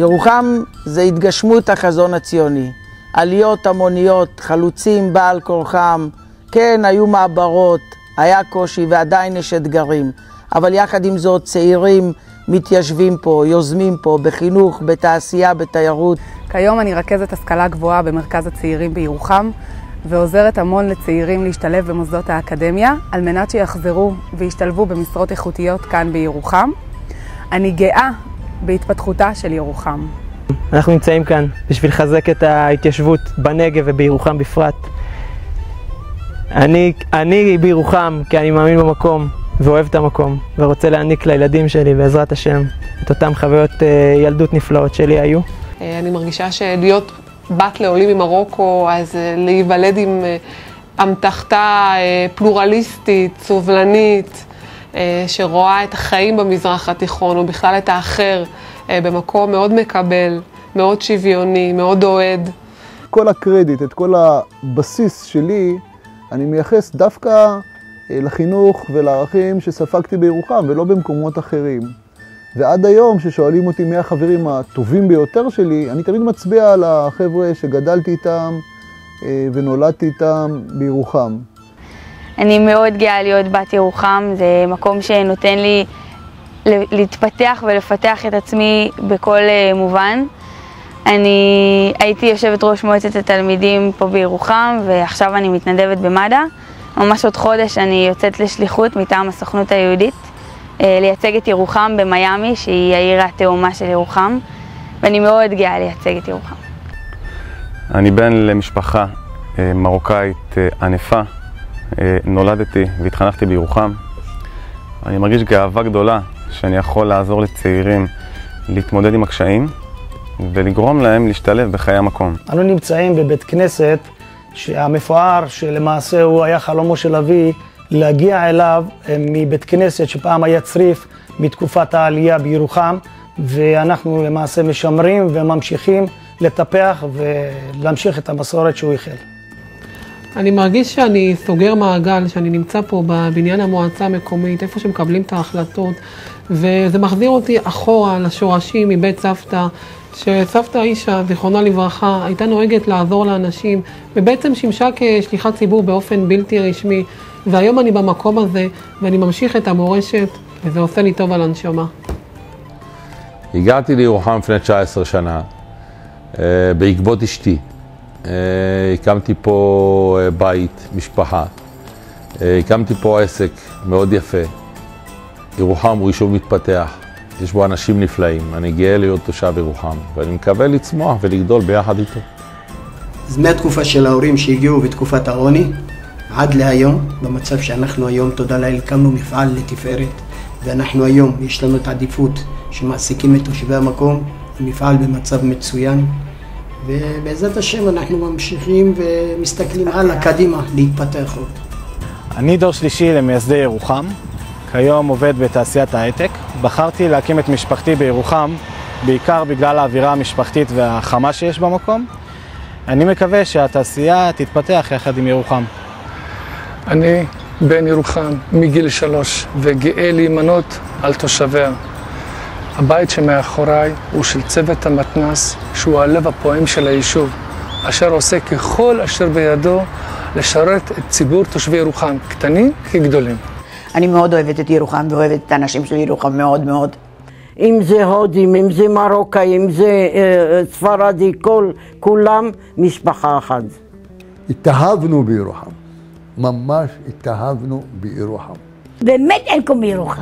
ירוחם זה התגשמות החזון הציוני. עליות המוניות, חלוצים בעל כורחם, כן, היו מעברות, היה קושי ועדיין יש אתגרים. אבל יחד עם זאת צעירים מתיישבים פה, יוזמים פה, בחינוך, בתעשייה, בתיירות. כיום אני רכזת השכלה גבוהה במרכז הצעירים בירוחם, ועוזרת המון לצעירים להשתלב במוסדות האקדמיה, על מנת שיחזרו וישתלבו במשרות איכותיות כאן בירוחם. אני גאה בהתפתחותה של ירוחם. אנחנו נמצאים כאן בשביל לחזק את ההתיישבות בנגב ובירוחם בפרט. אני בירוחם כי אני מאמין במקום ואוהב את המקום, ורוצה להעניק לילדים שלי בעזרת השם את אותם חוויות ילדות נפלאות שלי היו. אני מרגישה שלהיות בת לעולים ממרוקו, אז להיוולד עם אמתחתה פלורליסטית, סובלנית, שרואה את החיים במזרח התיכון, או בכלל את האחר, במקום מאוד מקבל, מאוד שוויוני, מאוד אוהד. כל הקרדיט, את כל הבסיס שלי, אני מייחס דווקא לחינוך ולערכים שספגתי בירוחם ולא במקומות אחרים. ועד היום ששואלים אותי מי החברים הטובים ביותר שלי, אני תמיד מצביע על החבר'ה שגדלתי איתם ונולדתי איתם בירוחם. אני מאוד גאה להיות בת ירוחם, זה מקום שנותן לי להתפתח ולפתח את עצמי בכל מובן. אני הייתי יושבת ראש מועצת התלמידים פה בירוחם, ועכשיו אני מתנדבת במד"א. ממש עוד חודש אני יוצאת לשליחות מטעם הסוכנות היהודית, לייצג את ירוחם במיימי, שהיא העיר התאומה של ירוחם, ואני מאוד גאה לייצג את ירוחם. אני בן למשפחה מרוקאית ענפה, נולדתי והתחנכתי בירוחם. אני מרגיש גאווה גדולה שאני יכול לעזור לצעירים להתמודד עם הקשיים ולגרום להם להשתלב בחיי המקום. אנו נמצאים בבית כנסת שהמפואר שלמעשה הוא היה חלומו של אבי, להגיע אליו מבית כנסת שפעם היה צריף מתקופת העלייה בירוחם, ואנחנו למעשה משמרים וממשיכים לטפח ולהמשיך את המסורת שהוא החל. אני מרגיש שאני סוגר מעגל, שאני נמצא פה בבניין המועצה המקומית, איפה שמקבלים את ההחלטות, וזה מחזיר אותי אחורה לשורשים מבית סבתא, שסבתא אישה, זיכרונה לברכה, הייתה נוהגת לעזור לאנשים, ובעצם שימשה כשליחת ציבור באופן בלתי רשמי, והיום אני במקום הזה, ואני ממשיך את המורשת, וזה עושה לי טוב על הנשמה. הגעתי לירוחם לפני 19 שנה, בעקבות אשתי. הקמתי פה בית, משפחה. הקמתי פה עסק מאוד יפה. ירוחם הוא יישוב מתפתח. יש בו אנשים נפלאים. אני גאה להיות תושב ירוחם, ואני מקווה לצמוח ולגדול ביחד איתו. אז מהתקופה של ההורים שהגיעו בתקופת העוני, עד להיום, במצב שאנחנו היום, תודה לאל, הקמנו מפעל לתפארת, ואנחנו היום, יש לנו את העדיפות שמעסיקים את תושבי המקום, מפעל במצב מצוין, ובעזרת השם אנחנו ממשיכים ומסתכלים הלאה קדימה להתפתח עוד. אני דור שלישי למייסדי ירוחם, כיום עובד בתעשיית ההייטק. בחרתי להקים את משפחתי בירוחם, בעיקר בגלל האווירה המשפחתית והחמה שיש במקום. אני מקווה שהתעשייה תתפתח יחד עם ירוחם. אני בן ירוחם מגיל 3 וגאה להימנות על תושביה. הבית שמאחוריי הוא של צוות המתנ"ס, שהוא הלב הפועם של היישוב, אשר עושה ככל אשר בידו לשרת את ציבור תושבי ירוחם, קטנים כגדולים. אני מאוד אוהבת את ירוחם ואוהבת את האנשים של ירוחם מאוד מאוד. אם זה הודים, אם זה מרוקאי, אם זה ספרדי, כולם משפחה אחת. התאהבנו בירוחם, ממש התאהבנו בירוחם. באמת אין כמו ירוחם.